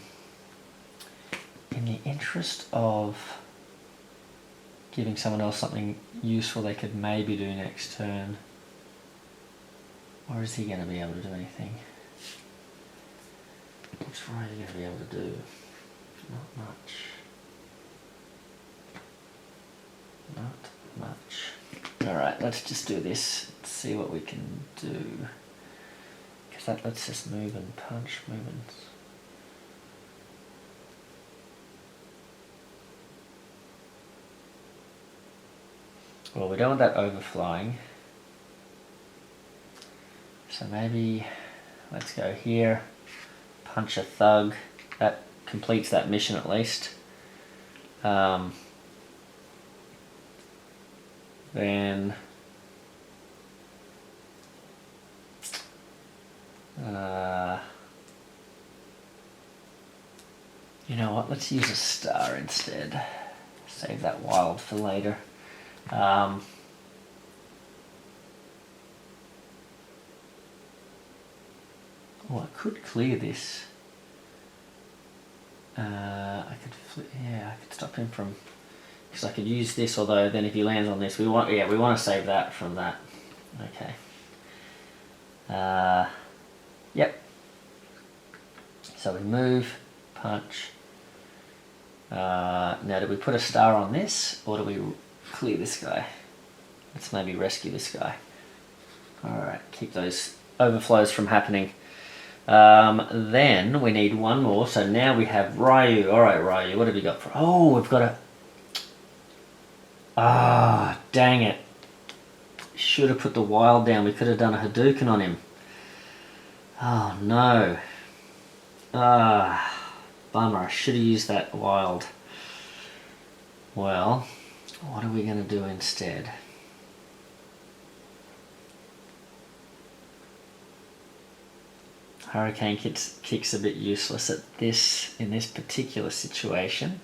the interest of giving someone else something useful they could maybe do next turn, or is he going to be able to do anything? What's Ryu going to be able to do? Not much. Not much. Alright, let's just do this. Let's see what we can do. Because that lets us move and punch movements. Well, we don't want that overflying. So maybe let's go here, punch a thug. That completes that mission at least. Then you know what, let's use a star instead. Save that wild for later. Oh, I could clear this. I could stop him from, because I could use this, although then if he lands on this, we want to save that from that. Okay. Yep. So we move, punch. Now do we put a star on this, or do we clear this guy? Let's maybe rescue this guy. Alright, keep those overflows from happening. Then we need one more, so now we have Ryu. Alright, Ryu, what have you got for... Oh, we've got a... Ah, dang it. Should have put the wild down. We could have done a Hadouken on him. Oh, no. Ah, bummer. I should have used that wild. Well, what are we going to do instead? Hurricane kick's a bit useless in this particular situation.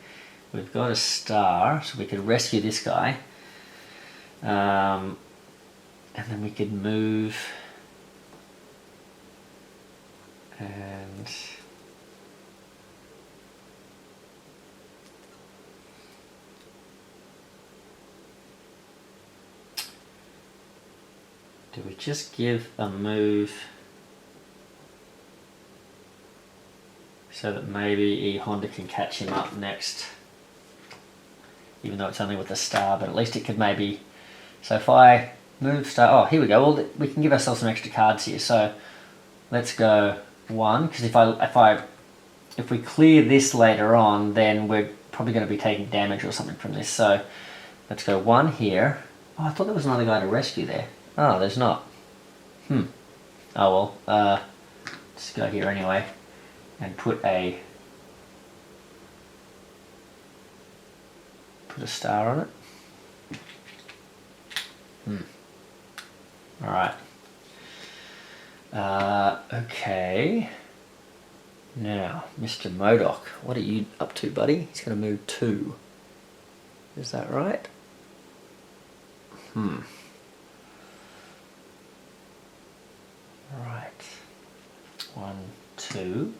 We've got a star, so we could rescue this guy. And then we could move and do we just give a move so that maybe E Honda can catch him up next, even though it's only with a star, but at least it could maybe, so if I move star, oh here we go, well we can give ourselves some extra cards here, so let's go 1, because if we clear this later on, then we're probably going to be taking damage or something from this, so let's go 1 here. Oh, I thought there was another guy to rescue there. Oh, there's not. Oh well, let's go here anyway and put a star on it. Alright. Okay. Now, Mr. M.O.D.O.K, what are you up to, buddy? He's going to move 2. Is that right? Right. 1, 2.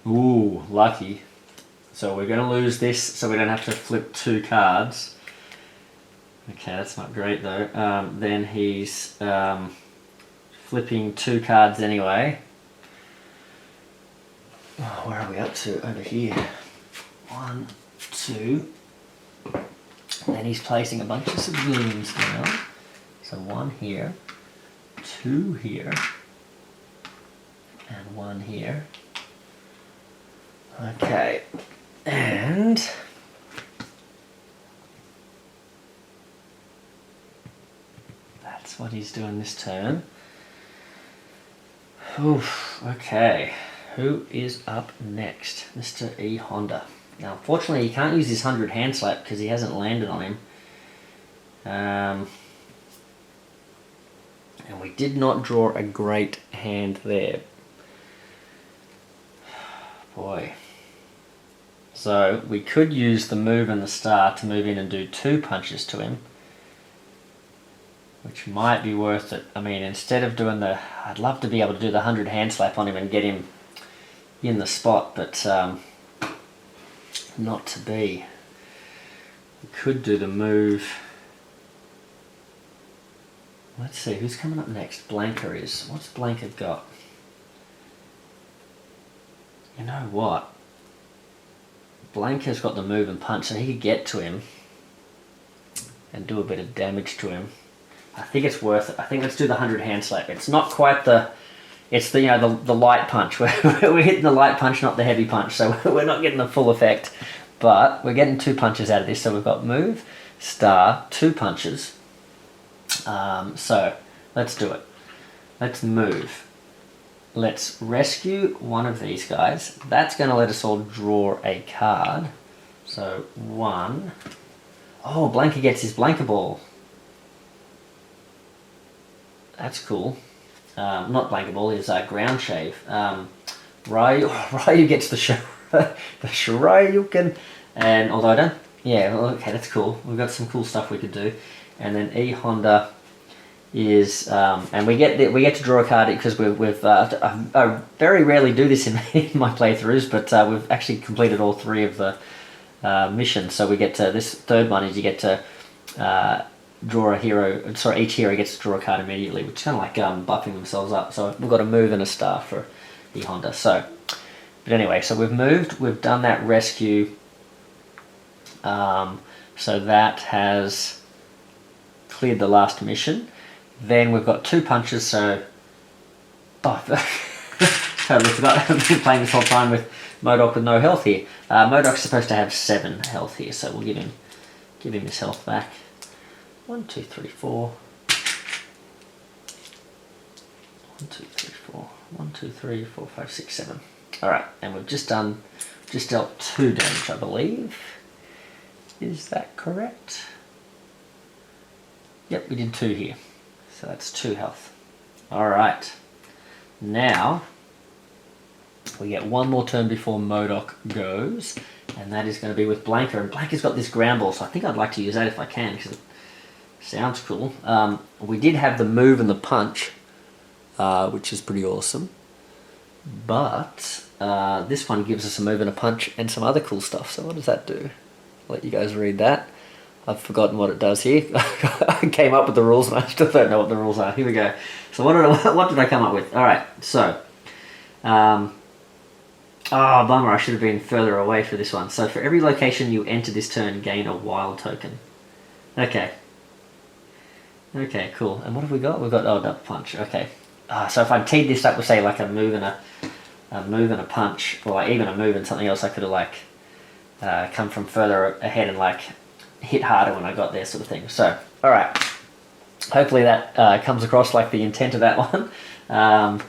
Ooh, lucky. So we're going to lose this, so we don't have to flip 2 cards. Okay, that's not great though. Then he's flipping 2 cards anyway. Oh, where are we up to? Over here. 1, 2. And he's placing a bunch of civilians down. So 1 here, 2 here, and 1 here. Okay, and that's what he's doing this turn. Oof, okay. Who is up next? Mr. E. Honda. Now, unfortunately, he can't use his 100 hand slap because he hasn't landed on him. And we did not draw a great hand there. Boy. So, we could use the move and the star to move in and do 2 punches to him. Which might be worth it. I mean, instead of doing the... I'd love to be able to do the 100 hand slap on him and get him in the spot, but not to be. We could do the move. Let's see, who's coming up next? Blanka is. What's Blanka got? You know what? Blanka's got the move and punch, so he could get to him and do a bit of damage to him. I think it's worth it. I think let's do the 100 hand slap. It's not quite the... It's the, you know, the light punch. We're hitting the light punch, not the heavy punch, so we're not getting the full effect. But we're getting 2 punches out of this. So we've got move, star, 2 punches. So let's do it. Let's move. Let's rescue one of these guys. That's going to let us all draw a card. So 1. Oh, Blanka gets his Blanka ball. That's cool. Not Blanka ball, his ground shave. Ryu gets the Shoryuken, and although I don't, yeah, well, okay, that's cool. We've got some cool stuff we could do, and then E Honda is, and we get to draw a card because I very rarely do this in my playthroughs, but we've actually completed all 3 of the missions. So we get to this 3rd one is you get to draw a hero. Sorry, each hero gets to draw a card immediately, which is kind of like buffing themselves up. So we've got a move and a star for E Honda. So, but anyway, so we've moved. We've done that rescue. So that has cleared the last mission. Then we've got 2 punches. So, totally forgot. I've been playing this whole time with M.O.D.O.K with no health here. M.O.D.O.K's supposed to have 7 health here, so we'll give him his health back. 1, 2, 3, 4. 1, 2, 3, 4. 1, 2, 3, 4, 5, 6, 7. Alright, and we've just dealt 2 damage, I believe. Is that correct? Yep, we did 2 here. So that's 2 health. Alright. Now, we get 1 more turn before M.O.D.O.K goes, and that is going to be with Blanka. And Blanka's got this ground ball, so I think I'd like to use that if I can, because Sounds cool. We did have the move and the punch, which is pretty awesome. But this one gives us a move and a punch and some other cool stuff. So what does that do? I'll let you guys read that. I've forgotten what it does here. I came up with the rules and I still don't know what the rules are. Here we go. So what did I come up with? Alright, so... oh, bummer, I should have been further away for this one. So for every location you enter this turn, gain a wild token. Okay. Okay, cool. And what have we got? We've got, oh, double punch. Okay. So if I teed this up with, say, like a move and a punch, or like even a move and something else, I could have, like, come from further ahead and, like, hit harder when I got there, sort of thing. So, alright. Hopefully that comes across like the intent of that one.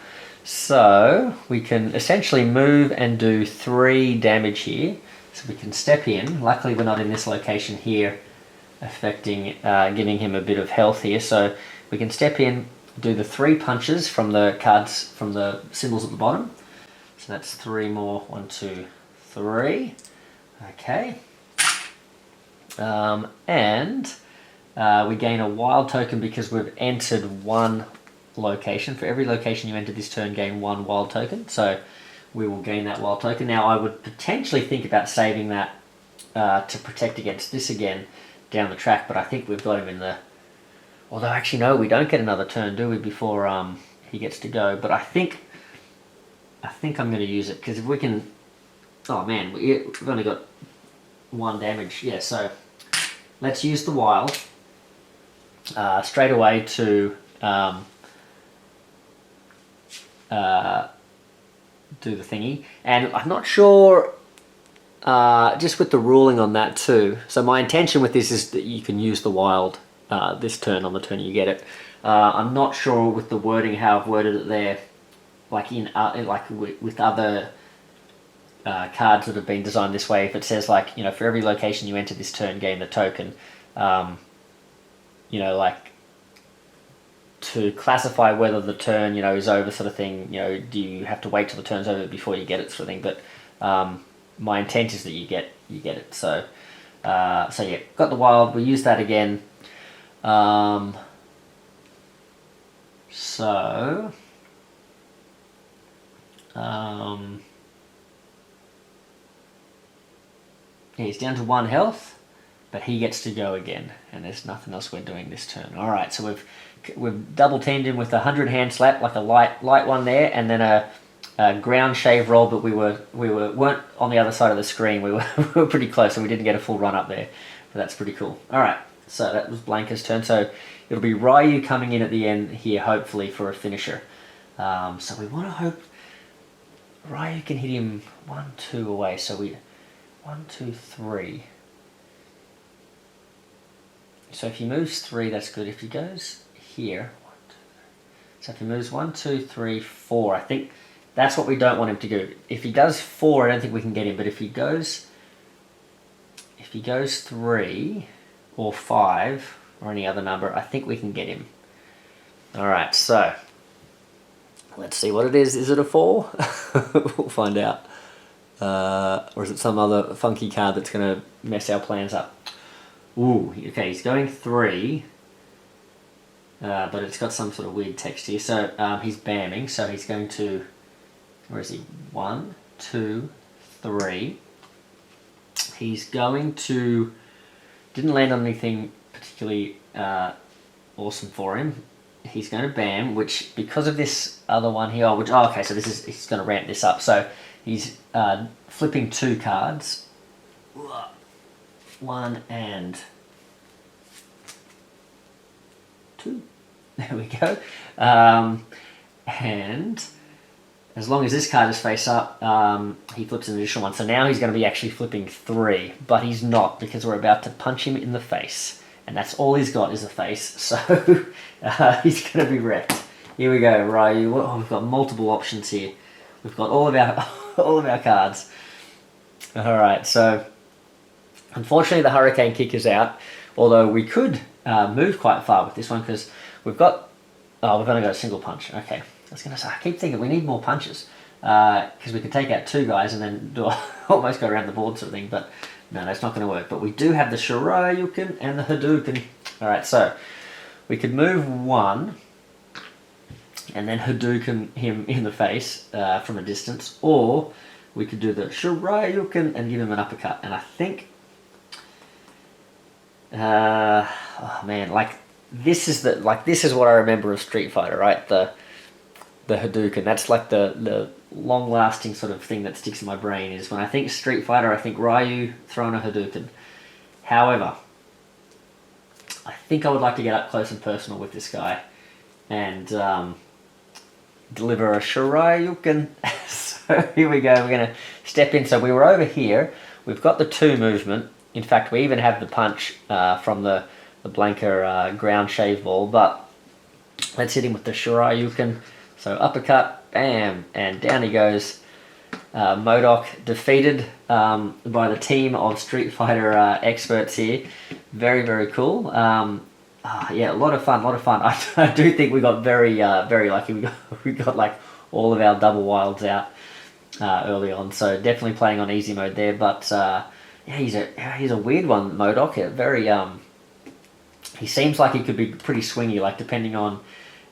So, we can essentially move and do 3 damage here. So we can step in. Luckily we're not in this location here, affecting, giving him a bit of health here. So we can step in, do the 3 punches from the cards, from the symbols at the bottom. So that's 3 more. 1, 2, 3. Okay. And we gain a wild token because we've entered 1 location. For every location you enter this turn, gain 1 wild token. So we will gain that wild token. Now I would potentially think about saving that to protect against this again down the track, but I think we've got him in the... Although actually no, we don't get another turn, do we, before he gets to go. But I think I'm going to use it, because if we can... Oh man, we've only got 1 damage. Yeah, so let's use the wild straight away to do the thingy. And I'm not sure, just with the ruling on that too. So my intention with this is that you can use the wild this turn on the turn you get it. I'm not sure with the wording how I've worded it there, like with other cards that have been designed this way. If it says, like, you know, for every location you enter this turn, gain the token, you know, like to classify whether the turn, you know, is over, sort of thing. You know, do you have to wait till the turn's over before you get it, sort of thing. But my intent is that you get it. So so yeah, got the wild. We use that again. So yeah, he's down to 1 health, but he gets to go again, and there's nothing else we're doing this turn. All right, so we've double teamed him with a 100 hand slap, like a light one there, and then a ground shave roll. But we weren't on the other side of the screen. We were pretty close, and we didn't get a full run up there. But that's pretty cool. All right, so that was Blanka's turn. So it'll be Ryu coming in at the end here, hopefully for a finisher. So we want to hope Ryu can hit him 1, 2 away. So we 1, 2, 3. So if he moves 3, that's good. If he goes here, 1, 2, 3. So if he moves 1, 2, 3, 4, I think that's what we don't want him to do. If he does 4, I don't think we can get him. But if he goes 3 or 5 or any other number, I think we can get him. All right, so let's see what it is. Is it a 4? We'll find out. Or is it some other funky card that's going to mess our plans up? Ooh, okay, he's going 3, but it's got some sort of weird text here. So he's bamming, so he's going to, where is he? 1, 2, 3. He's going to, didn't land on anything particularly awesome for him. He's going to bam, which because of this other one here, okay, so he's going to ramp this up. So he's flipping 2 cards. 1 and 2. There we go. And as long as this card is face up, he flips an additional 1. So now he's going to be actually flipping 3, but he's not, because we're about to punch him in the face. And that's all he's got is a face, so he's going to be wrecked. Here we go, Ryu. Oh, we've got multiple options here. We've got all of our cards. All right, so unfortunately the Hurricane Kick is out, although we could move quite far with this one, because we've only got a single punch. Okay, I was going to say, I keep thinking we need more punches, because we could take out 2 guys and then almost go around the board, sort of thing, but no, that's not going to work. But we do have the Shoryuken and the Hadouken Alright, so we could move one and then Hadouken him in the face from a distance, or we could do the Shoryuken and give him an uppercut. And I think, oh man, like this is what I remember of Street Fighter, right? The Hadouken. That's like the long-lasting sort of thing that sticks in my brain. Is when I think Street Fighter, I think Ryu throwing a Hadouken. However, I think I would like to get up close and personal with this guy and deliver a Shoryuken. So here we go, we're going to step in. So we were over here, we've got the 2 movement. In fact, we even have the punch from the Blanka ground shave ball, but let's hit him with the Shoryuken. So uppercut, bam, and down he goes. M.O.D.O.K defeated by the team of Street Fighter experts here. Very, very cool. Yeah, a lot of fun. I do think we got very lucky. We got like all of our double wilds out early on. So definitely playing on easy mode there. But yeah, he's a weird one, M.O.D.O.K. Very he seems like he could be pretty swingy. Like depending on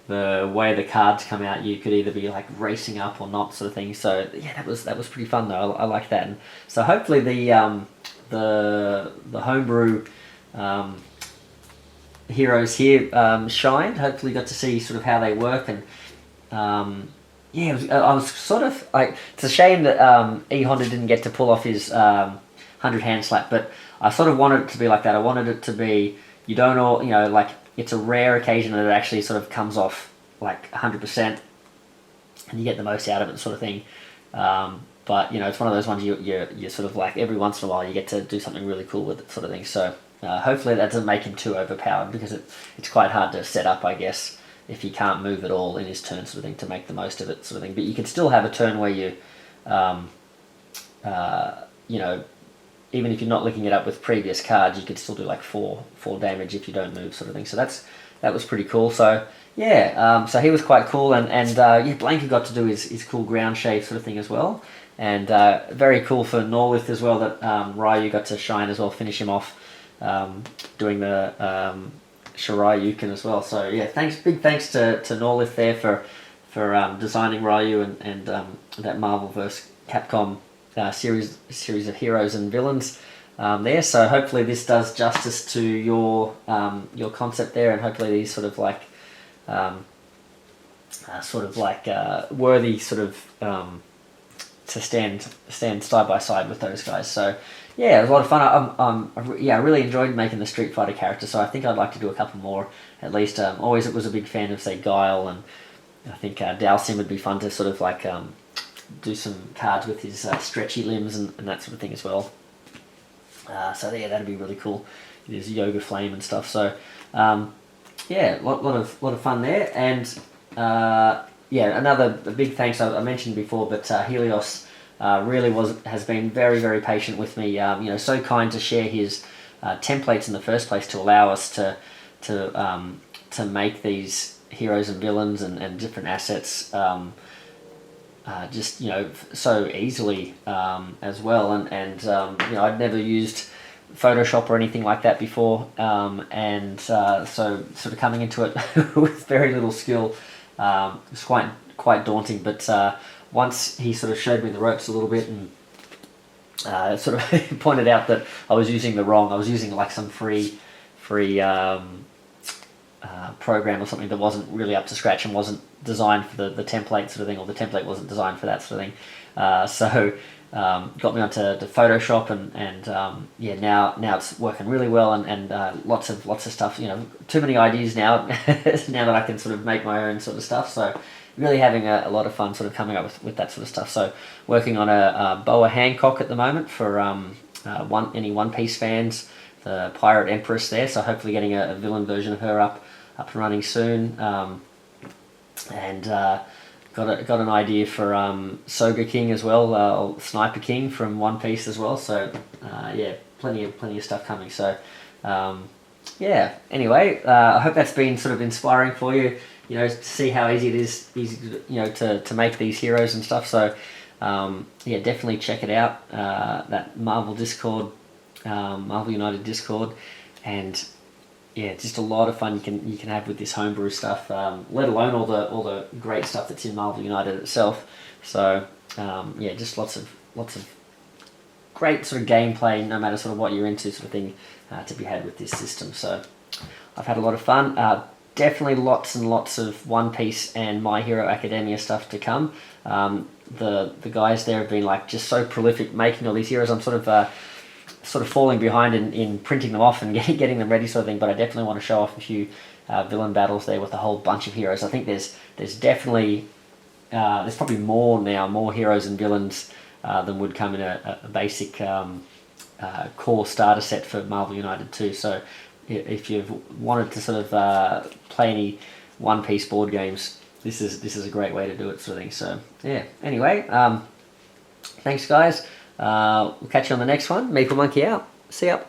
the way the cards come out, you could either be like racing up or not, sort of thing. So yeah, that was pretty fun though. I like that. And so hopefully the homebrew heroes here shined. Hopefully got to see sort of how they work. And yeah, I was sort of like, it's a shame that E Honda didn't get to pull off his 100 hand slap, but I sort of wanted it to be like that. I wanted it to be, you don't all, you know, like it's a rare occasion that it actually sort of comes off like 100% and you get the most out of it, sort of thing. But you know, it's one of those ones you sort of like every once in a while you get to do something really cool with it, sort of thing. So hopefully that doesn't make him too overpowered, because it's quite hard to set up, I guess, if he can't move at all in his turn, sort of thing, to make the most of it, sort of thing. But you can still have a turn where you, you know, even if you're not looking it up with previous cards, you could still do like 4 damage if you don't move, sort of thing. So that was pretty cool. So yeah, so he was quite cool, and yeah, Blanka got to do his cool ground shave sort of thing as well, and very cool for Norrlyth as well that Ryu got to shine as well, finish him off doing the Shoryuken as well. So yeah, big thanks to Norrlyth there for designing Ryu and that Marvel vs. Capcom series of heroes and villains there. So hopefully this does justice to your concept there, and hopefully these sort of like worthy sort of to stand side by side with those guys. So yeah, it was a lot of fun. I really enjoyed making the Street Fighter character, so I think I'd like to do a couple more at least. Always was a big fan of, say, Guile, and I think Dalsim would be fun to sort of like do some cards with his stretchy limbs and that sort of thing as well. So yeah, that'd be really cool. There's Yoga Flame and stuff. So yeah, lot of fun there. And yeah, another big thanks I mentioned before, but Helios really has been very, very patient with me. You know, so kind to share his templates in the first place to allow us to make these heroes and villains and different assets just, you know, so easily as well. And you know, I'd never used Photoshop or anything like that before, and so sort of coming into it with very little skill was quite daunting. But once he sort of showed me the ropes a little bit and sort of pointed out that I was using like some free program or something that wasn't really up to scratch and wasn't designed for the template sort of thing, or the template wasn't designed for that sort of thing. So got me onto Photoshop, and yeah, now it's working really well, and lots of stuff. You know, too many ideas now now that I can sort of make my own sort of stuff. So really having a lot of fun sort of coming up with that sort of stuff. So working on a Boa Hancock at the moment for any One Piece fans, the Pirate Empress there. So hopefully getting a villain version of her up and running soon. And got an idea for Soga King as well, Sniper King from One Piece as well. So yeah, plenty of stuff coming. So yeah. Anyway, I hope that's been sort of inspiring for you. You know, to see how easy it is, you know, to make these heroes and stuff. So yeah, definitely check it out. That Marvel Discord, Marvel United Discord, and yeah, just a lot of fun you can have with this homebrew stuff. Let alone all the great stuff that's in Marvel United itself. So yeah, just lots of great sort of gameplay, no matter sort of what you're into, sort of thing, to be had with this system. So I've had a lot of fun. Definitely lots and lots of One Piece and My Hero Academia stuff to come. The guys there have been like just so prolific making all these heroes. I'm sort of falling behind in printing them off and getting them ready, sort of thing. But I definitely want to show off a few villain battles there with a whole bunch of heroes. I think there's definitely there's probably more heroes and villains than would come in a basic core starter set for Marvel United 2. So if you've wanted to sort of play any One Piece board games, this is a great way to do it, sort of thing. So yeah, anyway, thanks guys. We'll catch you on the next one. Maple Monkey out. See ya.